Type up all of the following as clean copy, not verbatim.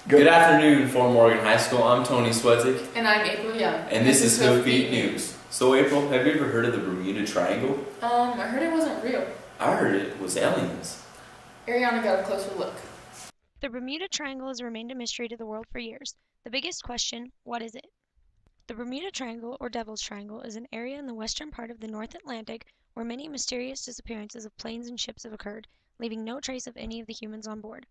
Good afternoon, Fort Morgan High School. I'm Tony Swedzik. And I'm April Young. And this is Hoofbeat News. So April, have you ever heard of the Bermuda Triangle? I heard it wasn't real. I heard it was aliens. Ariana got a closer look. The Bermuda Triangle has remained a mystery to the world for years. The biggest question, what is it? The Bermuda Triangle, or Devil's Triangle, is an area in the western part of the North Atlantic where many mysterious disappearances of planes and ships have occurred, leaving no trace of any of the humans on board.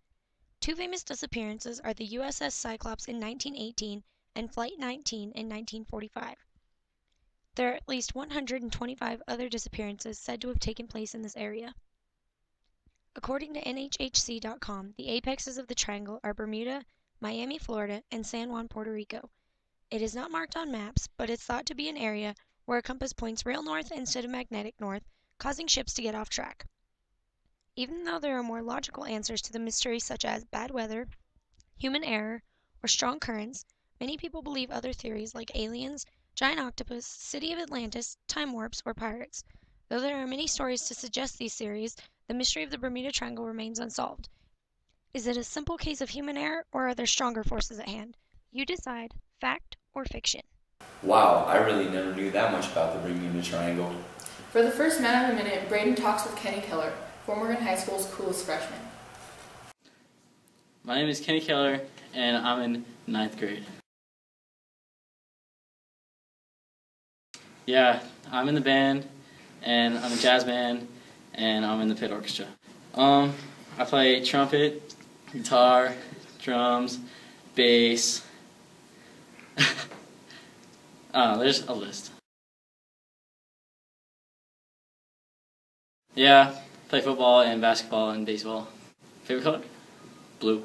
Two famous disappearances are the USS Cyclops in 1918 and Flight 19 in 1945. There are at least 125 other disappearances said to have taken place in this area. According to NHHC.com, the apexes of the triangle are Bermuda, Miami, Florida, and San Juan, Puerto Rico. It is not marked on maps, but it's thought to be an area where a compass points real north instead of magnetic north, causing ships to get off track. Even though there are more logical answers to the mystery such as bad weather, human error, or strong currents, many people believe other theories like aliens, giant octopus, city of Atlantis, time warps, or pirates. Though there are many stories to suggest these theories, the mystery of the Bermuda Triangle remains unsolved. Is it a simple case of human error, or are there stronger forces at hand? You decide, fact or fiction. Wow, I really never knew that much about the Bermuda Triangle. For the first Man of the Minute, Braden talks with Kenny Keller, Fort Morgan High School's coolest freshman. My name is Kenny Keller, and I'm in 9th grade. Yeah, I'm in the band, and I'm a jazz band, and I'm in the pit orchestra. I play trumpet, guitar, drums, bass. There's a list. Yeah, play football and basketball and baseball. Favorite color? Blue.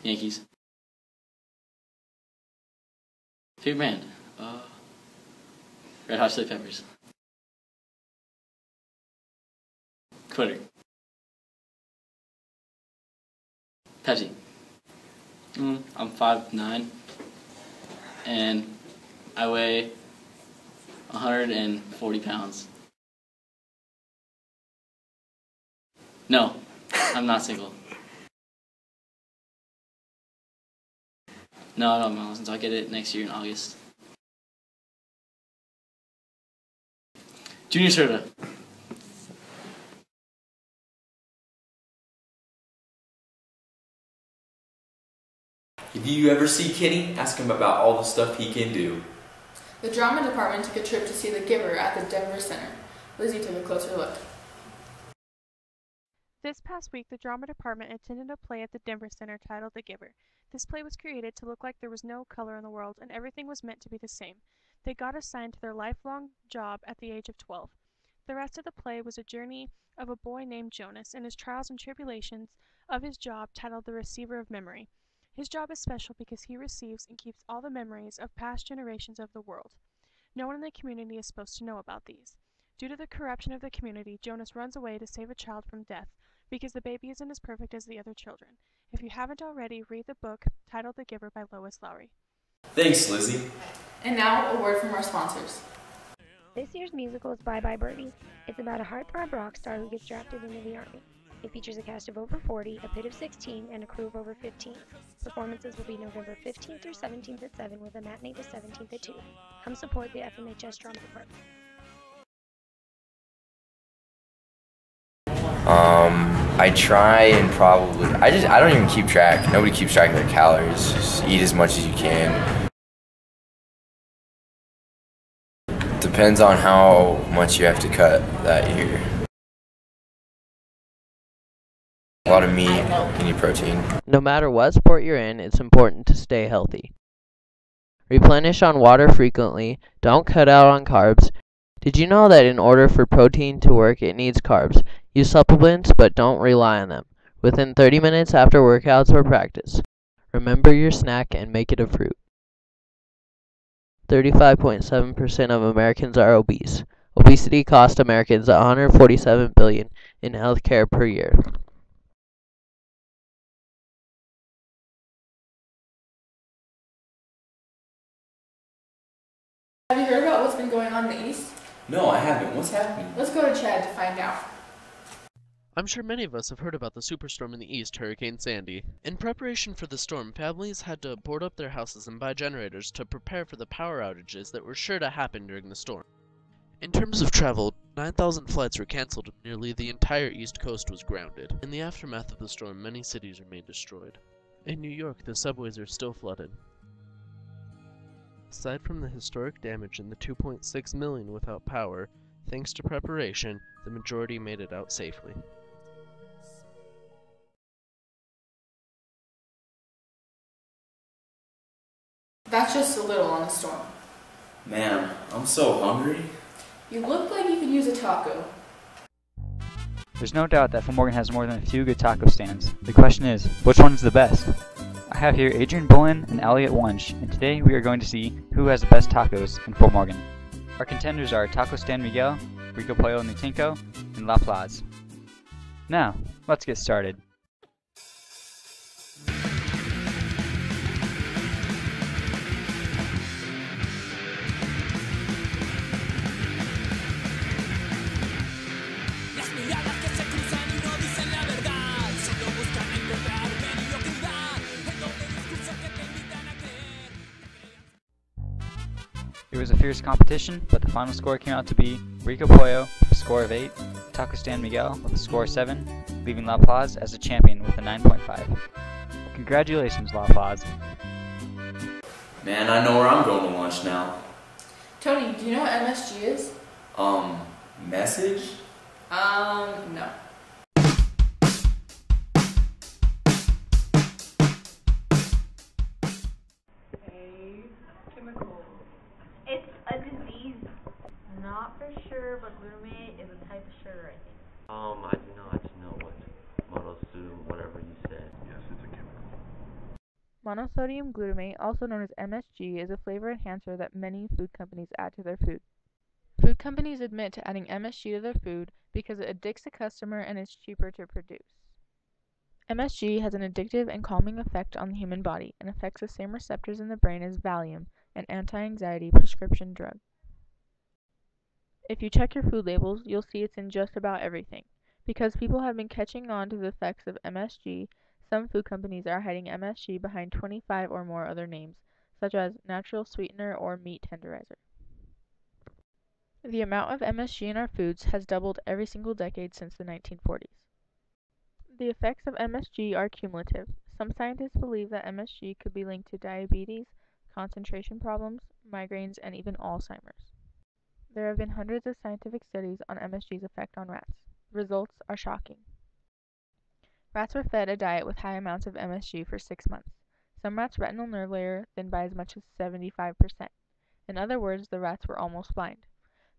Yankees. Favorite band? Red Hot Chili Peppers. Twitter. Pepsi. I'm 5'9", and I weigh 140 pounds. No, I'm not single. No, I don't have my license. I'll get it next year in August. Junior Serta. If you ever see Kenny, ask him about all the stuff he can do. The drama department took a trip to see The Giver at the Denver Center. Lizzie took a closer look. This past week, the drama department attended a play at the Denver Center titled The Giver. This play was created to look like there was no color in the world and everything was meant to be the same. They got assigned to their lifelong job at the age of 12. The rest of the play was a journey of a boy named Jonas and his trials and tribulations of his job titled The Receiver of Memory. His job is special because he receives and keeps all the memories of past generations of the world. No one in the community is supposed to know about these. Due to the corruption of the community, Jonas runs away to save a child from death because the baby isn't as perfect as the other children. If you haven't already, read the book titled The Giver by Lois Lowry. Thanks, Lizzie. And now, a word from our sponsors. This year's musical is Bye Bye Birdie. It's about a heartthrob rock star who gets drafted into the Army. It features a cast of over 40, a pit of 16, and a crew of over 15. Performances will be November 15th through 17th at 7 with a matinee the 17th at 2. Come support the FMHS Drama Department. I try and probably, I don't even keep track. Nobody keeps track of their calories. Just eat as much as you can. Depends on how much you have to cut that year. A lot of meat, you need protein. No matter what sport you're in, it's important to stay healthy. Replenish on water frequently. Don't cut out on carbs. Did you know that in order for protein to work, it needs carbs? Use supplements, but don't rely on them. Within 30 minutes after workouts or practice. Remember your snack and make it a fruit. 35.7% of Americans are obese. Obesity costs Americans $147 billion in healthcare per year. Have you heard about what's been going on in the East? No, I haven't. What's happening? Let's go to Chad to find out. I'm sure many of us have heard about the superstorm in the east, Hurricane Sandy. In preparation for the storm, families had to board up their houses and buy generators to prepare for the power outages that were sure to happen during the storm. In terms of travel, 9,000 flights were canceled and nearly the entire East Coast was grounded. In the aftermath of the storm, many cities remained destroyed. In New York, the subways are still flooded. Aside from the historic damage and the 2.6 million without power, thanks to preparation, the majority made it out safely. That's just a little on the storm. Man, I'm so hungry. You look like you could use a taco. There's no doubt that Fort Morgan has more than a few good taco stands. The question is, which one is the best? I have here Adrian Bullen and Elliot Wunsch, and today we are going to see who has the best tacos in Fort Morgan. Our contenders are Taco Stand Miguel, Rico Pollo Nutinco, and La Plaza. Now, let's get started. It was a fierce competition, but the final score came out to be Rico Pollo with a score of 8, Taco Stand Miguel with a score of 7, leaving La Plaza as the champion with a 9.5. Congratulations, La Plaza. Man, I know where I'm going to lunch now. Tony, do you know what MSG is? Message? No. It's a disease. Not for sure, but glutamate is a type of sugar, I think. I just know what monosodium, whatever you said. Yes, it's a chemical. Monosodium glutamate, also known as MSG, is a flavor enhancer that many food companies add to their food. Food companies admit to adding MSG to their food because it addicts the customer and is cheaper to produce. MSG has an addictive and calming effect on the human body and affects the same receptors in the brain as Valium, an anti-anxiety prescription drug. If you check your food labels, you'll see it's in just about everything. Because people have been catching on to the effects of MSG, some food companies are hiding MSG behind 25 or more other names, such as natural sweetener or meat tenderizer. The amount of MSG in our foods has doubled every single decade since the 1940s. The effects of MSG are cumulative. Some scientists believe that MSG could be linked to diabetes, concentration problems, migraines, and even Alzheimer's. There have been hundreds of scientific studies on MSG's effect on rats. The results are shocking. Rats were fed a diet with high amounts of MSG for 6 months. Some rats' retinal nerve layer thinned by as much as 75%. In other words, the rats were almost blind.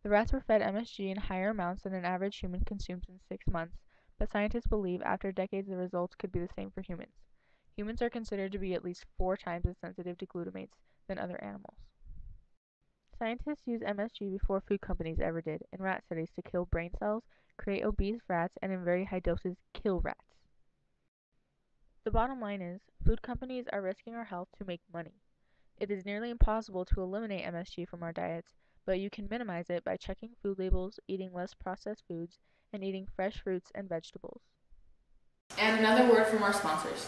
The rats were fed MSG in higher amounts than an average human consumes in 6 months, but scientists believe after decades the results could be the same for humans. Humans are considered to be at least 4 times as sensitive to glutamates than other animals. Scientists used MSG before food companies ever did in rat studies to kill brain cells, create obese rats, and in very high doses kill rats. The bottom line is, food companies are risking our health to make money. It is nearly impossible to eliminate MSG from our diets, but you can minimize it by checking food labels, eating less processed foods, and eating fresh fruits and vegetables. And another word from our sponsors.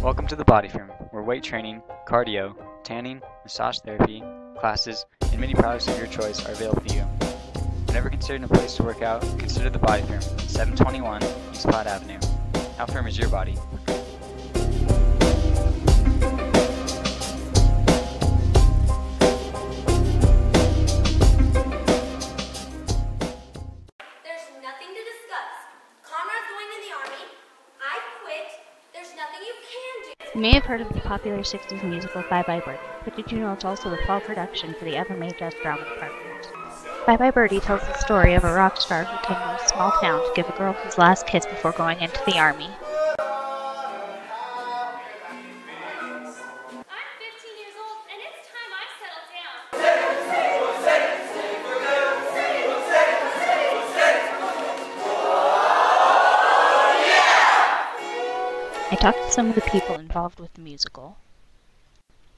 Welcome to the Body Firm, where weight training, cardio, tanning, massage therapy, classes, and many products of your choice are available to you. Whenever considering a place to work out, consider the Body Firm, 721 East Platte Avenue. How firm is your body? You may have heard of the popular 60s musical Bye Bye Birdie, but did you know it's also the fall production for the ever-made Jazz Drama Department? Bye Bye Birdie tells the story of a rock star who came to a small town to give a girl his last kiss before going into the army. I talked to some of the people involved with the musical.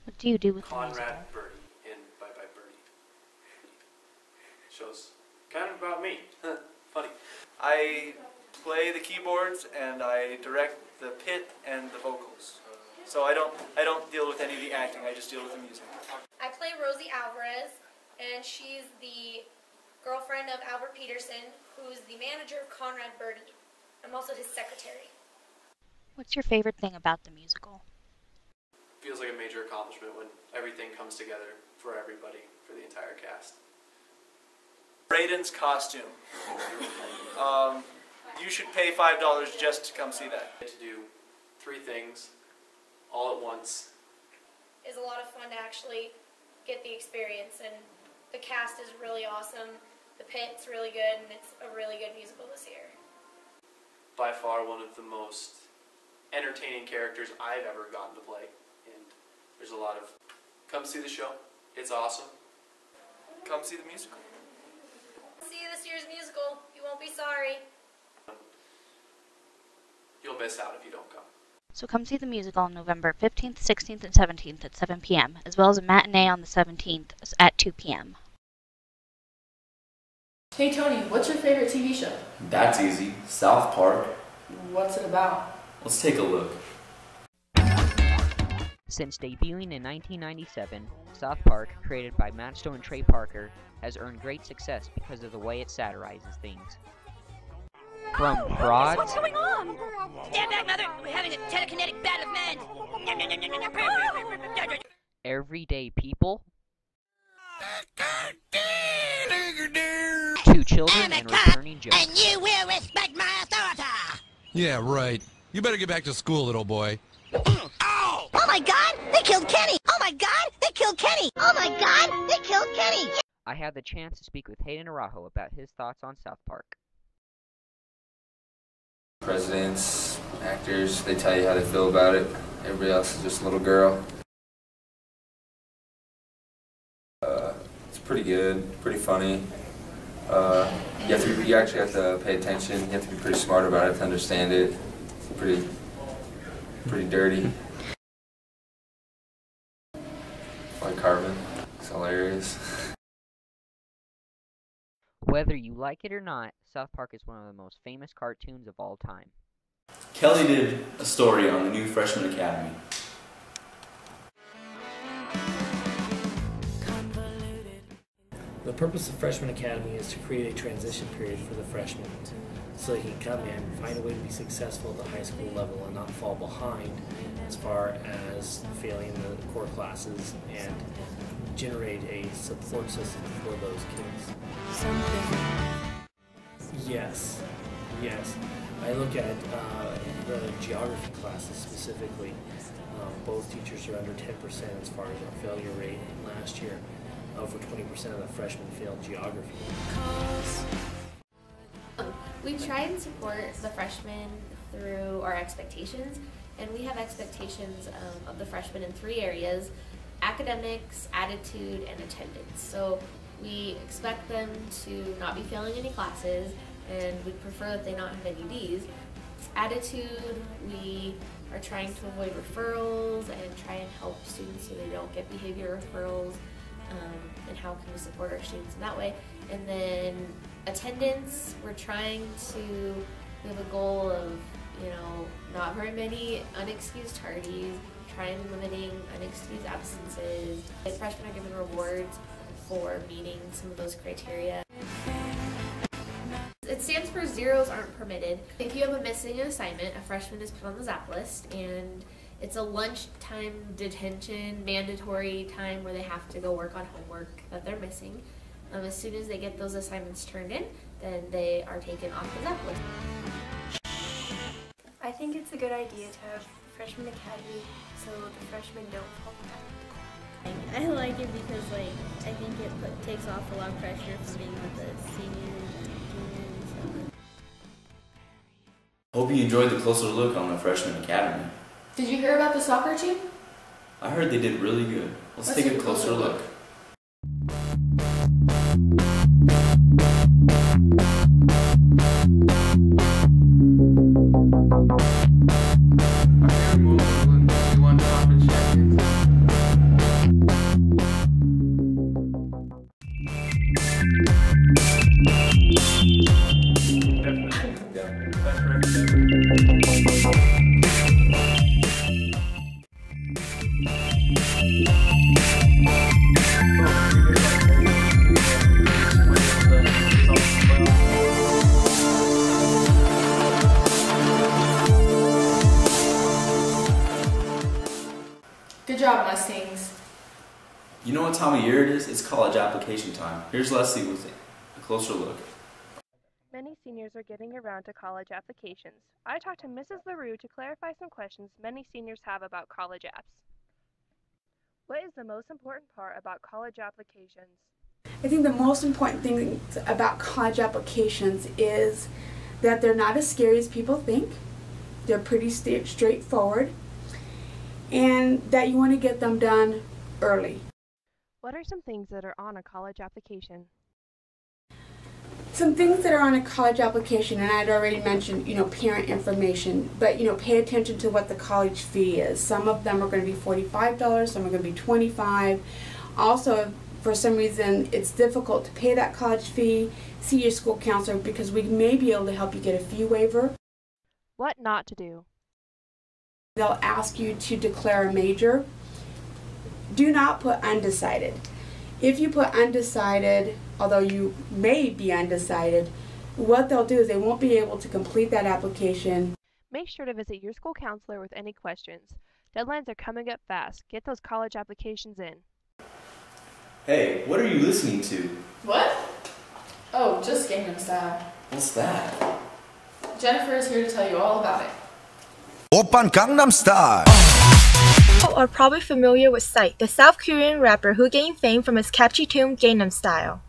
What do you do with the musical? Birdie in Bye Bye Birdie. show's kind of about me. Funny. I play the keyboards and I direct the pit and the vocals. So I don't deal with any of the acting, I just deal with the music. I play Rosie Alvarez, and she's the girlfriend of Albert Peterson, who's the manager of Conrad Birdie. I'm also his secretary. What's your favorite thing about the musical? Feels like a major accomplishment when everything comes together for everybody, for the entire cast. Brayden's costume. You should pay $5 just to come see that. To do 3 things all at once. It's a lot of fun to actually get the experience, and the cast is really awesome. The pit's really good, and it's a really good musical this year. By far one of the most entertaining characters I've ever gotten to play. And there's a lot of, come see the show. It's awesome. Come see the musical. See this year's musical. You won't be sorry. You'll miss out if you don't come. So come see the musical on November 15th, 16th, and 17th at 7 p.m., as well as a matinee on the 17th at 2 p.m. Hey Tony, what's your favorite TV show? That's easy. South Park. What's it about? Let's take a look. Since debuting in 1997, South Park, created by Matt Stone and Trey Parker, has earned great success because of the way it satirizes things. From frauds... What's going on? Stand back, Mother! We're having a telekinetic battle of men! Everyday people... to children and returning jokes. And you will respect my authority! Yeah, right. You better get back to school, little boy. Ow! Oh my god! They killed Kenny! Oh my god! They killed Kenny! Oh my god! They killed Kenny! I had the chance to speak with Hayden Arajo about his thoughts on South Park. Presidents, actors, they tell you how they feel about it. Everybody else is just a little girl. It's pretty good, pretty funny. You actually have to pay attention. You have to be pretty smart about it to understand it. It's pretty dirty. Like Carmen. It's hilarious. Whether you like it or not, South Park is one of the most famous cartoons of all time. Kelly did a story on the new Freshman Academy. The purpose of Freshman Academy is to create a transition period for the freshmen so they can come in, find a way to be successful at the high school level and not fall behind as far as failing the core classes, and generate a support system for those kids. Yes. I look at the geography classes specifically. Both teachers are under 10% as far as our failure rate. Last year, over 20% of the freshmen failed geography. We try and support the freshmen through our expectations, and we have expectations of the freshmen in 3 areas: academics, attitude, and attendance. So we expect them to not be failing any classes, and we prefer that they not have any Ds. Attitude, we are trying to avoid referrals and try and help students so they don't get behavior referrals, and how can we support our students in that way. And then attendance, we have a goal of, not very many unexcused tardies, trying limiting unexcused absences. Freshmen are given rewards for meeting some of those criteria. It stands for zeros aren't permitted. If you have a missing assignment, a freshman is put on the ZAP list, and it's a lunchtime detention, mandatory time where they have to go work on homework that they're missing. As soon as they get those assignments turned in, then they are taken off the ZAP list. I think it's a good idea to have Freshman Academy so the freshmen don't fall behind. I like it because I think it takes off a lot of pressure from being with the seniors and juniors. Hope you enjoyed the closer look on the Freshman Academy. Did you hear about the soccer team? I heard they did really good. Let's take a closer look. Good job, Mustangs. You know what time of year it is? It's college application time. Here's Leslie with a closer look. Many seniors are getting around to college applications. I talked to Mrs. LaRue to clarify some questions many seniors have about college apps. What is the most important part about college applications? I think the most important thing about college applications is that they're not as scary as people think. They're pretty straightforward, and that you want to get them done early. What are some things that are on a college application? Some things that are on a college application, and I'd already mentioned, parent information, but, pay attention to what the college fee is. Some of them are going to be $45, some are going to be $25. Also, if for some reason it's difficult to pay that college fee, see your school counselor because we may be able to help you get a fee waiver. What not to do? They'll ask you to declare a major. Do not put undecided. If you put undecided, although you may be undecided, what they'll do is they won't be able to complete that application. Make sure to visit your school counselor with any questions. Deadlines are coming up fast. Get those college applications in. Hey, what are you listening to? What? Oh, just Gangnam Style. What's that? Jennifer is here to tell you all about it. Oppan Gangnam Style. People are probably familiar with Psy, the South Korean rapper who gained fame from his catchy tune Gangnam Style.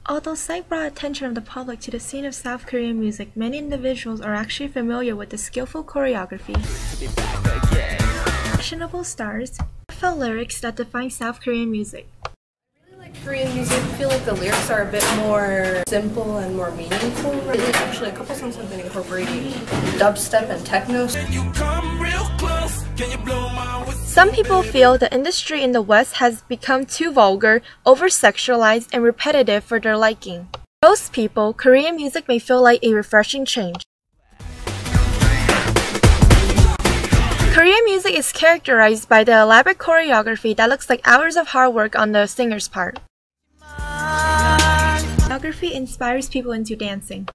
Although Psy brought attention of the public to the scene of South Korean music, many individuals are actually familiar with the skillful choreography, fashionable stars, and heartfelt lyrics that define South Korean music. Korean music, I feel like the lyrics are a bit more simple and more meaningful. Actually, a couple songs have been incorporating dubstep and techno. Some people feel the industry in the West has become too vulgar, over-sexualized, and repetitive for their liking. For most people, Korean music may feel like a refreshing change. Korean music is characterized by the elaborate choreography that looks like hours of hard work on the singer's part. Choreography inspires people into dancing.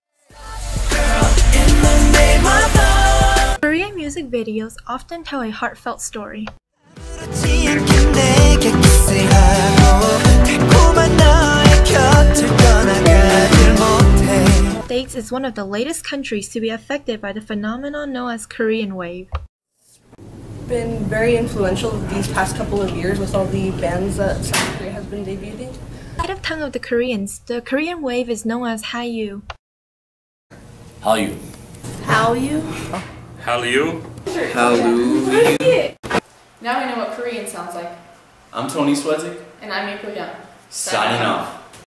Korean music videos often tell a heartfelt story. The States is one of the latest countries to be affected by the phenomenon known as Korean Wave. Been very influential these past couple of years with all the bands that South Korea has been debuting. Native tongue of the Koreans, the Korean wave is known as Hallyu. Hallyu. Hallyu? Hallyu. Hallyu. Now we know what Korean sounds like. I'm Tony Swedzik. And I'm April Young. Signing off.